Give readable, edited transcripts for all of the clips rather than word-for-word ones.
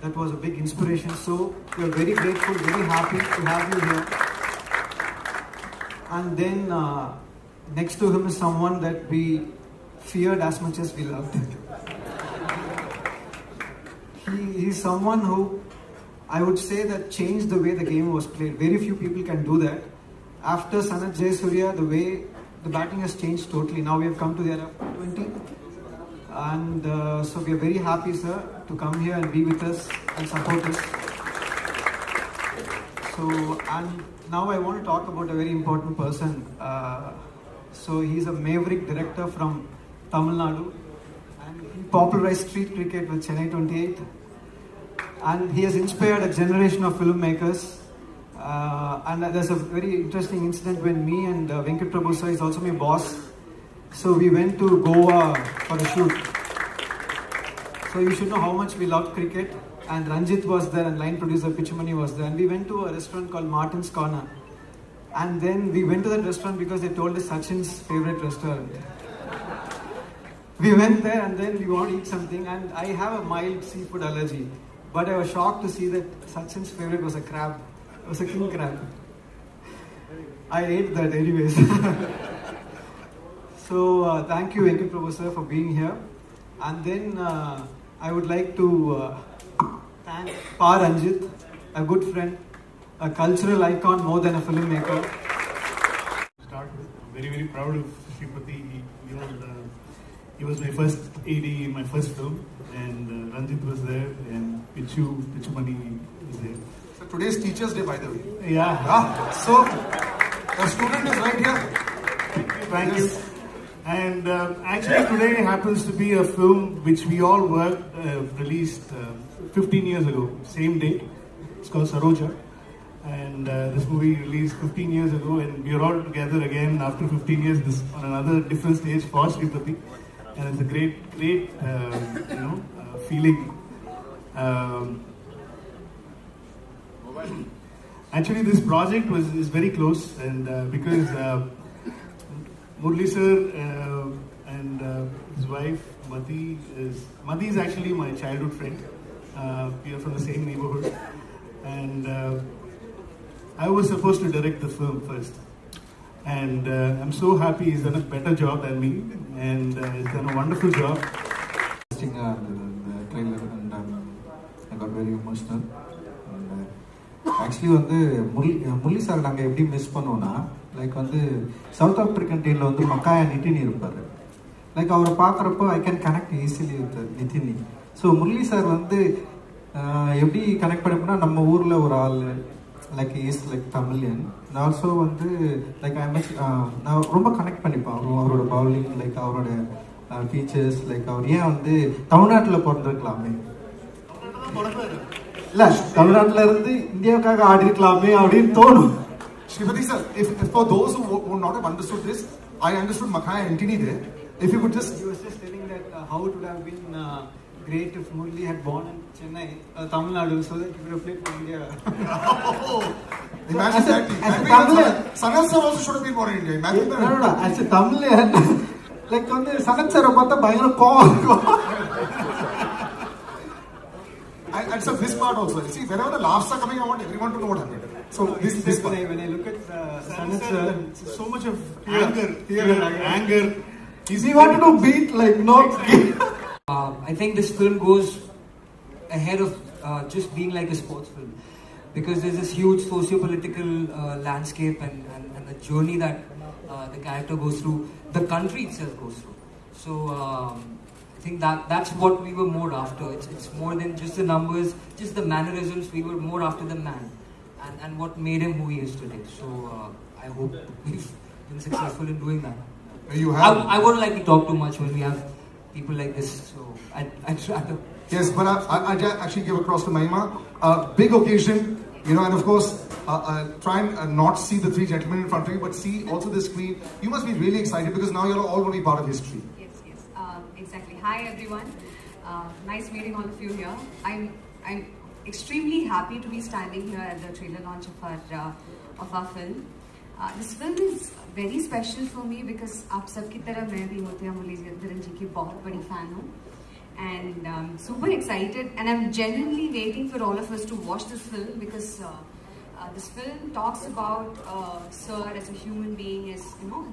that was a big inspiration. So we are very grateful, very happy to have you here. And then next to him is someone that we feared as much as we loved. He's someone who I would say that changed the way the game was played. Very few people can do that. After Sanath, Jayasuriya, the way the batting has changed totally. Now we have come to the era 20. And so we are very happy, sir, to come here and be with us and support us. So, and now I want to talk about a very important person. So he's a maverick director from Tamil Nadu. And he popularized street cricket with Chennai 28. And he has inspired a generation of filmmakers. And there's a very interesting incident when me and Venkat Prabhu sir is also my boss. So we went to Goa for a shoot. So you should know how much we loved cricket. And Ranjit was there and line producer Pichumani was there. And we went to a restaurant called Martin's Corner. And then we went to that restaurant because they told us Sachin's favorite restaurant. We went there and then we want to eat something. And I have a mild seafood allergy. But I was shocked to see that Sachin's favorite was a crab. It was a king crab. I ate that anyways. So thank you Venkat Prabhu sir for being here. And then I would like to thank Pa Ranjit, a good friend, a cultural icon more than a filmmaker. Start with, very, very proud of Shripati. He was my first AD in my first film, and Ranjit was there, and Pichumani was there. So today's Teachers' Day, by the way. Yeah. So the student is right here. Thank you. And actually today happens to be a film which we all worked, released 15 years ago, same date. It's called Saroja. And this movie released 15 years ago, and we are all together again after 15 years on another different stage for Shripati. And it's a great feeling. Actually, this project is very close, and because Murli sir and his wife Mati is actually my childhood friend. We are from the same neighborhood, and I was supposed to direct the film first. And I'm so happy he's done a better job than me, and he's done a wonderful job. Interesting the trailer, and I got very emotional. And actually Murli sir நாங்க எப்படி miss பண்ணோம்னா like south African டீம்ல மக்காயா நிதினி இருப்பாரு. Like அவரை பார்க்குறப்போ I can connect easily with Nithini. So Murali sir எப்படி connect பண்ணிப்போனா நம்ம ஊரில் ஒரு ஆள் like is like Tamilian. Also like நான் ரொம்ப கனெக்ட் பண்ணிப்பேன் அவரோட பவுலிங், லைக் அவரோட ஃபீச்சர்ஸ், லைக் அவர் ஏன் தமிழ்நாட்டில் பிறந்திருக்கலாமே, இல்லை தமிழ்நாட்டில் இருந்து இந்தியாவுக்காக ஆடி இருக்கலாமே அப்படின்னு தோணும். Shripati sir, if for those who would not have understood this, I understood Muttiah and Tini there. If you could just... He was just telling that how it would have been great if Murli had born in Chennai, Tamil Nadu, so that he could have played for India. Imagine that. Sanath sir also should have been born in India. Imagine that. No. As a Tamilian, like Sanath sir பார்த்தா பயங்கர கோவம் இருக்கும். And so this part also. See, whenever the laughs are coming, I want everyone to know what happened. So this part. When I look at Sanath sir, so much of anger. He wanted to beat like no. I think this film goes ahead of just being like a sports film, because there's this huge socio-political landscape and the journey that the character goes through, the country itself goes through. So I think that's what we were more after. It's more than just the numbers, just the mannerisms. We were more after the man and what made him who he is today. So I hope we've been successful in doing that. You have. I wouldn't like to talk too much when we have people like this, so I'd rather. Yes, but I actually give across to Mahima. Big occasion, and of course, try and not see the three gentlemen in front of you, but see also the screen. You must be really excited because now you're all going to be part of history. Yes, exactly. Hi everyone. Nice meeting all of you here. I'm extremely happy to be standing here at the trailer launch of our film. This film is very special for me because आप सबकी तरह मैं भी मुत्तिया मुरलीधरन जी की बहुत बड़ी fan हूँ, and super excited, and I'm genuinely waiting for all of us to watch this film because this film talks about Sir as a human being, as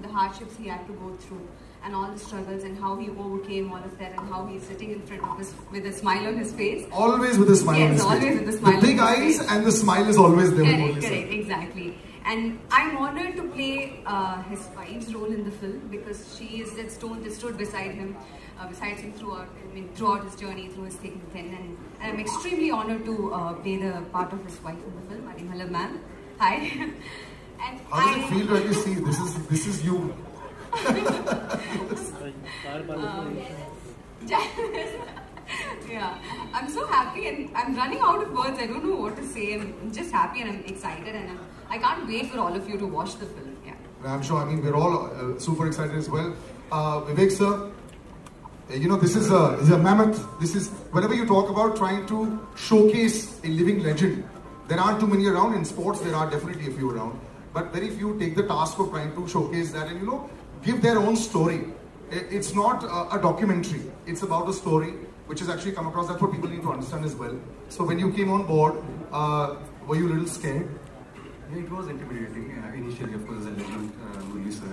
the hardships he had to go through and all the struggles and how he overcame all of that and how he's sitting in front of us with a smile on his face. Always with a smile on his face. Yes, always with a smile on his face. The big eyes and the smile is always there. Correct, exactly. And I'm honored to play his wife's role in the film because she is that stone that stood beside him throughout his journey, through his thick and thin. And I'm extremely honored to play the part of his wife in the film. Hello, ma'am. Hi. And how does it feel when you see this is you? Yeah, I'm so happy and I'm running out of words. I don't know what to say. I'm just happy and I'm excited and I can't wait for all of you to watch the film. Yeah, I'm sure. I mean, we're all super excited as well. Vivek sir, this is a mammoth. This is whenever you talk about trying to showcase a living legend. There aren't too many around. In sports, there are definitely a few around, but very few take the task of trying to showcase that and give their own story. It's not a documentary. It's about a story which has actually come across. That's what people need to understand as well. So when you came on board, were you a little scared? Yeah, it was intimidating. Initially, of course, as a legend, Murali sir,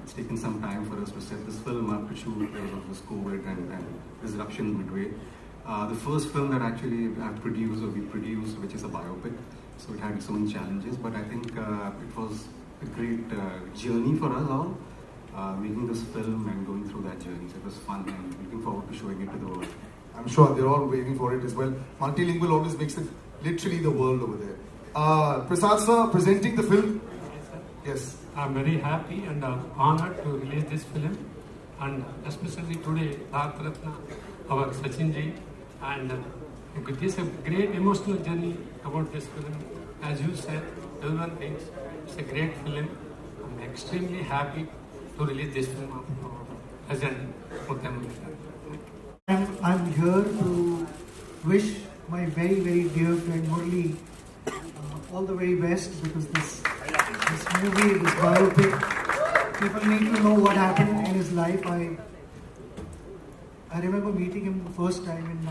it's taken some time for us to set this film up to shoot because of this COVID and disruption midway. The first film that actually we produced, which is a biopic, so it had its own challenges, but I think it was a great journey for us all, making this film and going through that journey. So it was fun and looking forward to showing it to the world. I'm sure they're all waiting for it as well. Multilingual always makes it literally the world over there. Prasad sir, presenting the film. Yes. I'm very happy and honored to release this film, and especially today, Bharat Ratna, our Sachin ji, and this is a great emotional journey about this film. As you said, everyone thinks it's a great film. I'm extremely happy to release this film as an Muttiah. I'm here to wish my very, very dear friend Murali all the very best because this movie, this biopic, people need to know what happened in his life. I remember meeting him the first time in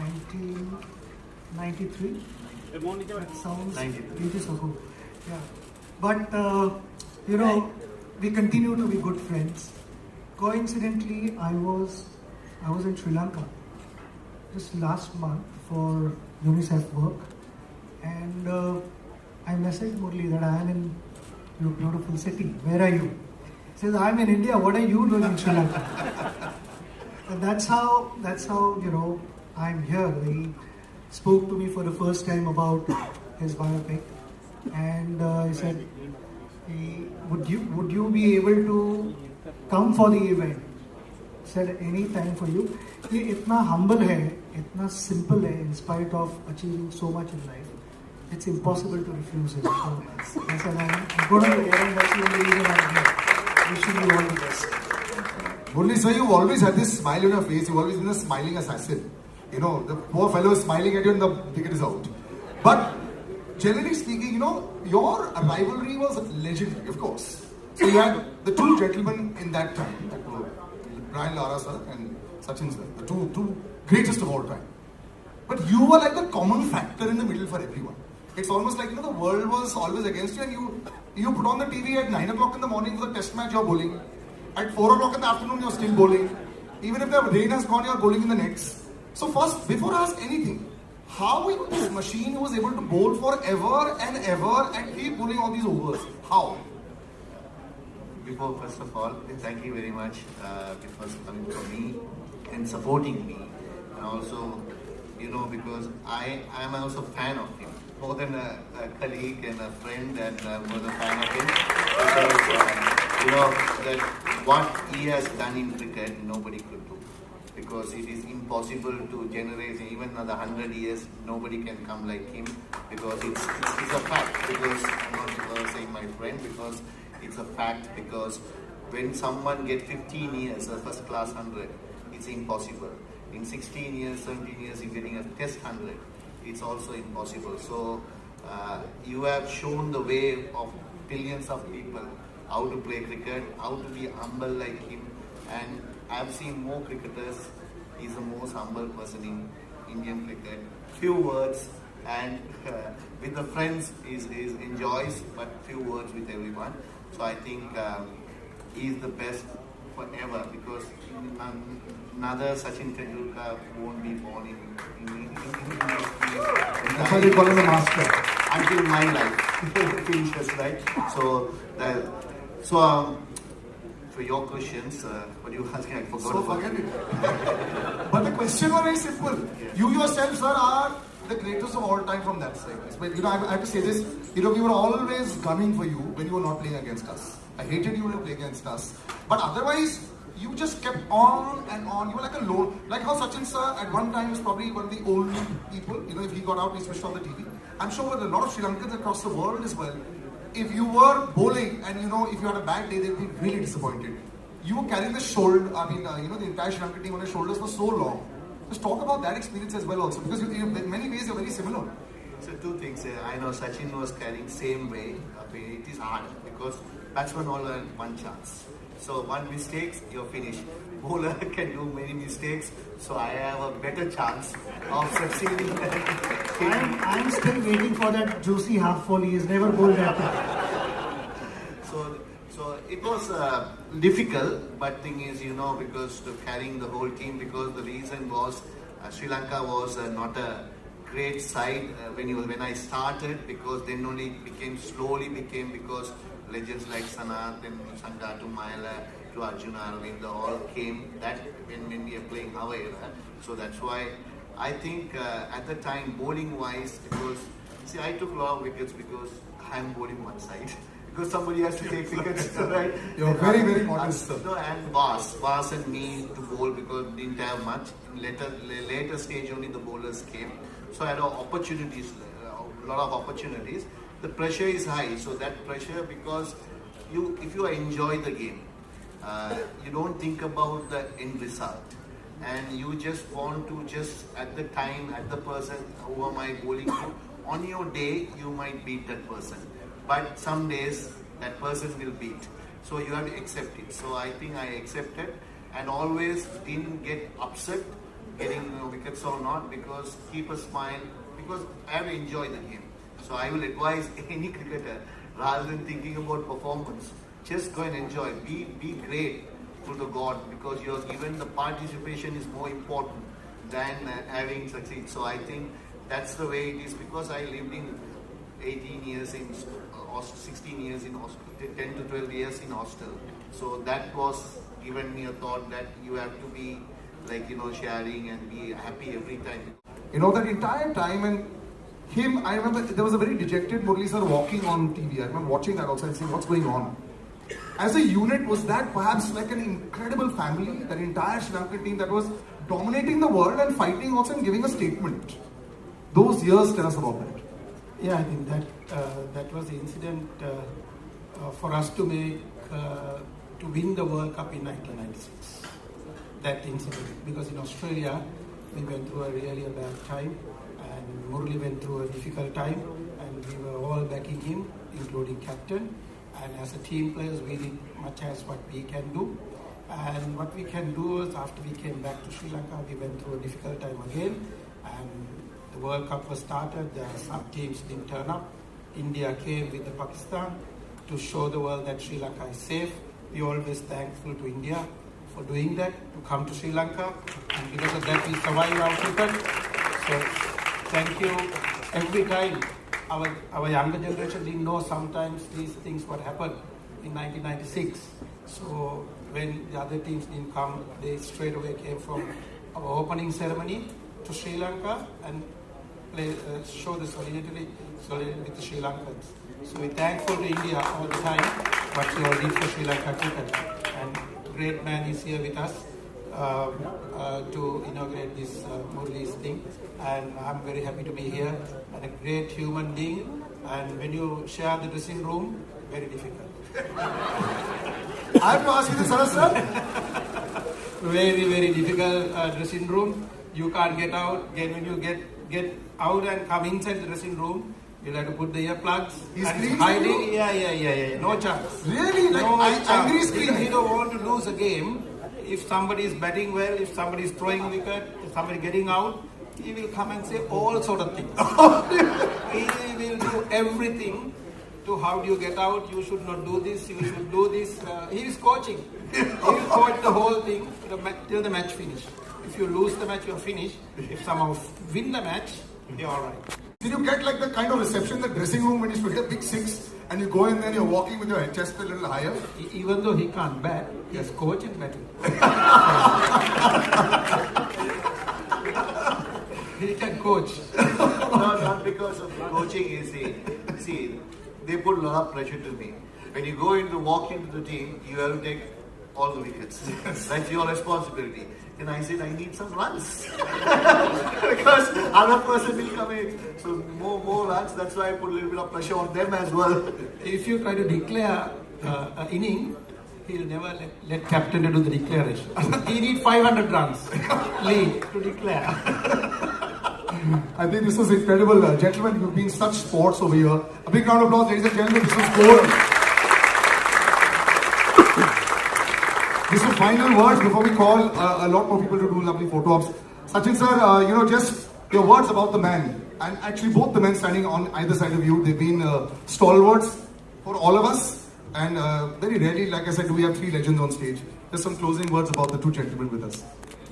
1993. That sounds ages ago. Yeah, but we continue to be good friends. Coincidentally, I was in Sri Lanka just last month for UNICEF work, and I messaged Murali that I am in your beautiful city. Where are you? He says, I'm in India. What are you doing in Sri Lanka? And that's how I'm here. He spoke to me for the first time about his biopic, and he said, would you be able to come for the event? Said any time for you. He itna humble hai, itna simple hai, in spite of achieving so much in life. It's impossible to refuse him. So I said, I'm going to be there, and that's the only reason I'm here. Wishing you all the best. Murali sir, you've always had this smile on your face. You've always been a smiling assassin. The poor fellow is smiling at you and the ticket is out. But generally speaking, your rivalry was legendary, of course. So you had the two gentlemen in that time, Brian Lara sir and Sachin sir, the two greatest of all time. But you were like the common factor in the middle for everyone. It's almost like the world was always against you, and you put on the TV at 9 o'clock in the morning for the test match, you're bowling. At 4 o'clock in the afternoon, you're still bowling. Even if the rain has gone, you're bowling in the nets. So first, before I ask anything, how were you this machine who was able to bowl forever and ever and keep bowling all these overs? How? Before, first of all, thank you very much for coming for me and supporting me, and also, because I am also a fan of him, more than a colleague and a friend, and I was a fan of him because that what he has done in cricket nobody could do, because it is impossible to generate even another 100 years. Nobody can come like him, because it's a fact. Because I'm not saying my friend, because it's a fact. Because when someone gets 15 years a first class 100, it's impossible. In 16 years, 17 years, you're getting a test 100. It's also impossible. So you have shown the way of billions of people how to play cricket, how to be humble like him. And I've seen more cricketers He's the most humble person in Indian cricket. Few words, and with the friends is enjoys, but few words with everyone. So I think he's the best forever, because another Sachin Tendulkar won't be born in That's why they call him the master. Until my life finishes, right? For your questions, what you asking, I forgot. So forget it. But the question was very simple. Yeah. You yourself, sir, are the greatest of all time from that side. But I have to say this. We were always gunning for you when you were not playing against us. I hated you when you were playing against us. But otherwise, you just kept on and on. You were like a lone. Like how Sachin sir at one time was probably one of the only people. If he got out, he switched on the TV. I'm sure with a lot of Sri Lankans across the world as well. If you were bowling and if you had a bad day, they'd be really disappointed. You were carrying the shoulder. The entire Sri Lankan team on your shoulders for so long. Just talk about that experience as well, also, because in many ways you're very similar. So two things. I know Sachin was carrying same way. It is hard because batsmen all have one chance. So one mistake, you're finished. Bowler can do many mistakes, so I have a better chance of succeeding. I'm still waiting for that juicy half volley. He's never bowled that. So it was difficult, but thing is, because to carrying the whole team, because the reason was Sri Lanka was not a great side when I started, because then only slowly became because legends like Sanath and Sanga to Muttiah to Arjuna Aravinda all came that when we are playing our era. So that's why I think at the time, bowling wise, because I took a lot of wickets because I'm bowling one side. Because somebody has to take wickets, right? You're very, very modest, sir. No, and Vas and me to bowl because didn't have much. In later stage only the bowlers came. So I had opportunities, a lot of opportunities. The pressure is high, so that pressure, because if you enjoy the game, you don't think about the end result, and you just want to at the time, at the person who am I bowling to, on your day you might beat that person, but some days that person will beat, so you have to accept it. So I think I accepted and always didn't get upset getting wickets or not, because keep a smile, because I have to enjoy the game. So I will advise any cricketer, rather than thinking about performance, just go and enjoy. Be great to the God, because you're given the participation is more important than having succeed. So I think that's the way it is, because I lived in 18 years in 16 years in hostel, 10 to 12 years in hostel. So that was given me a thought that you have to be sharing and be happy every time. That entire time, and him, I remember there was a very dejected Murali sir walking on TV. I remember watching that also and seeing what's going on. As a unit, was that perhaps like an incredible family, that entire Sri Lankan team that was dominating the world and fighting also and giving a statement? Those years, tell us about that. Yeah, I think that was the incident for us to win the World Cup in 1996. That incident, because in Australia we went through a really bad time, and Murali went through a difficult time, and we were all backing him, including captain. And as a team players, we did much as what we can do. And what we can do is, after we came back to Sri Lanka, we went through a difficult time again. And the World Cup was started, some teams didn't turn up. India came with the Pakistan to show the world that Sri Lanka is safe. We're always thankful to India for doing that, to come to Sri Lanka. And because of that, we survived our cricket. So thank you. Every time, our younger generation didn't know sometimes these things what happened in 1996. So when the other teams didn't come, they straight away came from our opening ceremony to Sri Lanka and show the solidarity with the Sri Lankans. So we're thankful to India all the time, what you all did for Sri Lanka cricket. And great man is here with us to inaugurate this Murali's thing. And I'm very happy to be here, and a great human being. And when you share the dressing room, very difficult. I have to ask you this, sir. Very, very difficult dressing room. You can't get out. Again, when you get out and come inside the dressing room, you'll have to put the earplugs. He's and hiding. Yeah. No chance. Really? Like no angry chance. screaming. He don't want to lose a game. if somebody is batting well, if somebody is throwing wicket, if somebody getting out, he will come and say all sort of things. He will do everything to how do you get out, you should not do this, you should do this. He is coaching. He will coach the whole thing till the match finish. If you lose the match, you are finished. If somehow win the match, you're alright. Did you get like the kind of reception in the dressing room when you hit a big six and you go in and you're walking with your chest a little higher? Even though he can't bat, he's coaching batting. He can coach. No, not because of coaching, you see, they put a lot of pressure to me. When you walk into the team, you have to take all the wickets. That's your responsibility. And I said, I need some runs. Because other person will come in. So more runs, that's why I put a little bit of pressure on them as well. If you try to declare an inning, he'll never let captain to do the declaration. He needs 500 runs lead to declare. I think this was incredible. Gentlemen, you've been such sports over here. A big round of applause, ladies and gentlemen. This was gold. Just some final words before we call a lot more people to do lovely photo ops. Sachin sir, just your words about the man. And actually both the men standing on either side of you, they've been stalwarts for all of us. And very rarely, like I said, do we have three legends on stage. Just some closing words about the two gentlemen with us.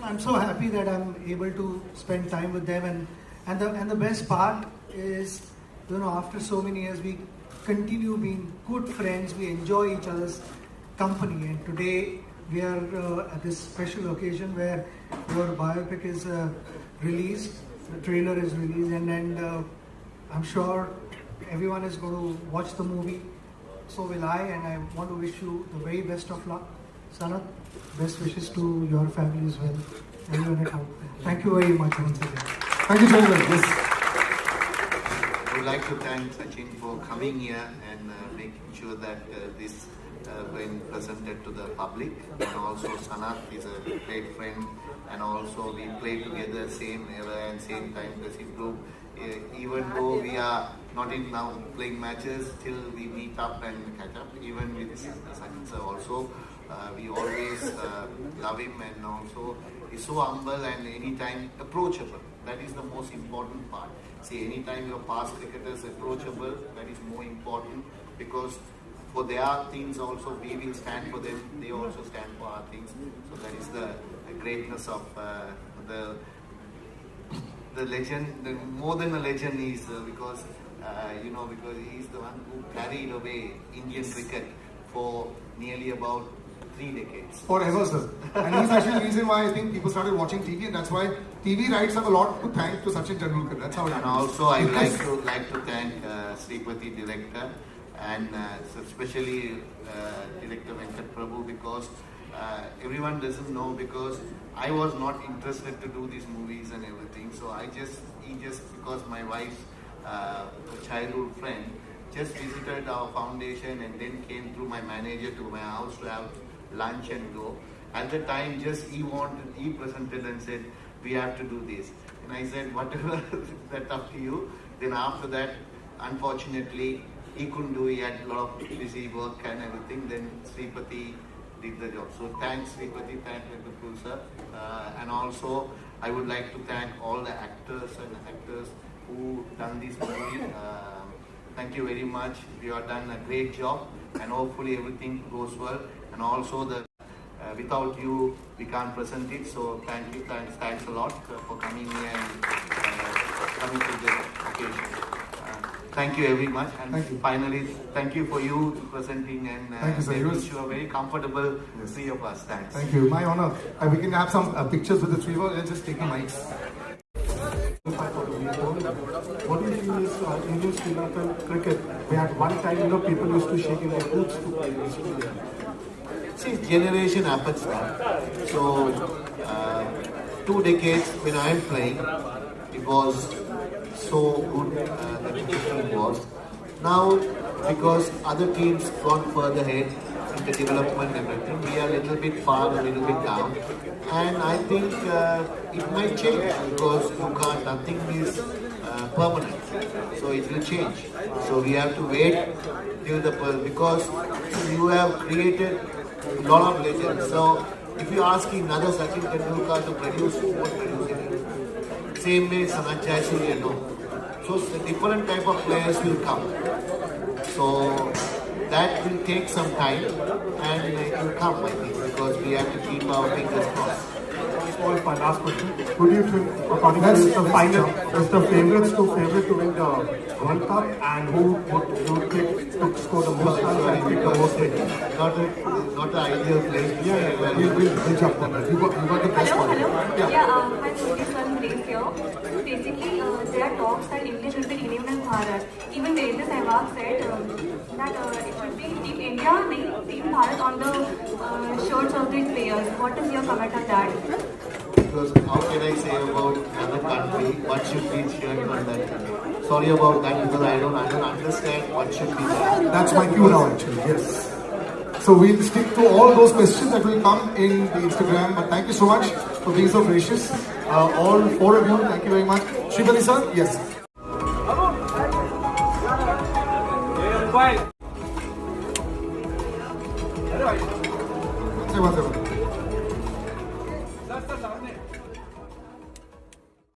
I'm so happy that I'm able to spend time with them, and the best part is, after so many years, we continue being good friends. We enjoy each other's company, and today we are at this special occasion where your biopic is released, the trailer is released, and I'm sure everyone is going to watch the movie. So will I, and I want to wish you the very best of luck. Sanath, best wishes to your family as well. Everyone at home. Thank you very much once again. Thank you, gentlemen. Yes. I would like to thank Sachin for coming here and making sure that this been presented to the public. And also Sanath is a great friend, and also we play together same era and same time dressing room. Even though we are not in now playing matches, still we meet up and catch up. Even with Sachin sir also, we always love him, and also he's so humble and anytime approachable. That is the most important part. See, anytime your past cricketers approachable, that is more important, because for their things also we will stand for them. They also stand for our things. So that is the greatness of the legend. More than a legend is because because he is the one who carried away Indian cricket for nearly about 3 decades. Forever, sir. And he's actually the reason why I think people started watching TV, and that's why TV rights have a lot to thank to Sachin Tendulkar. That's how it And happens. also I would like to thank Sripati director, and especially director Venkat Prabhu, because everyone doesn't know, because I was not interested to do these movies and everything. So he just because my wife's childhood friend just visited our foundation and then came through my manager to my house to have lunch and go. At the time, he presented and said, we have to do this. And I said, whatever, that's up to you. Then after that, unfortunately, he couldn't do, he had a lot of busy work and everything. Then Sripati did the job. So thanks Sripati, thanks Venkat sir. And also, I would like to thank all the actors and actors who done this movie. Thank you very much. You have done a great job, and hopefully everything goes well. And also without you, we can't present it. So thank you, thanks a lot for coming here and coming to the occasion. Thank you very much. And finally, thank you for you presenting, and thank you, sir. You are very comfortable, three of us. Thanks. Thank you. My honor. We can have some pictures with the three of us. Let's just take the mics. What do you feel is Indian Sri Lankan cricket? Where at one time, people used to shake in their boots to play in Australia. See, generation happens now. So, 2 decades when I am playing, it was so good that the team was. Now, because other teams gone further ahead in the development and everything, we are a little bit far, a little bit down. And I think it might change, because nothing is permanent. So it will change. So we have to wait till because you have created a lot of legends. So If you ask another Sachin Tendulkar to produce, who would produce it? Same way Sanath, Jayasuriya, no. So the different type of players will come. So that will take some time and it will come, I think, because we have to keep our fingers crossed. My last question. Who do you think, according to the final, is the favorites to win the World Cup, and who would think to score the most runs and pick the most wins? Not the ideal place. We'll jump on that. You got the best one. Yeah, my Muralitharan place here. So basically, there are talks that English will be renamed as Bharat. Even Tejas Sehwag said that it should be Team India, named Team Bharat on the shirts of the players. What is your comment on that? Because how can I say about another country what should be shared on that? Sorry about that, because I don't understand what should be there. That's my cue now, actually. Yes. So we'll stick to all those questions that will come in the Instagram. But thank you so much for being so gracious. All four of you, thank you very much. Shivali sir, yes. Say one,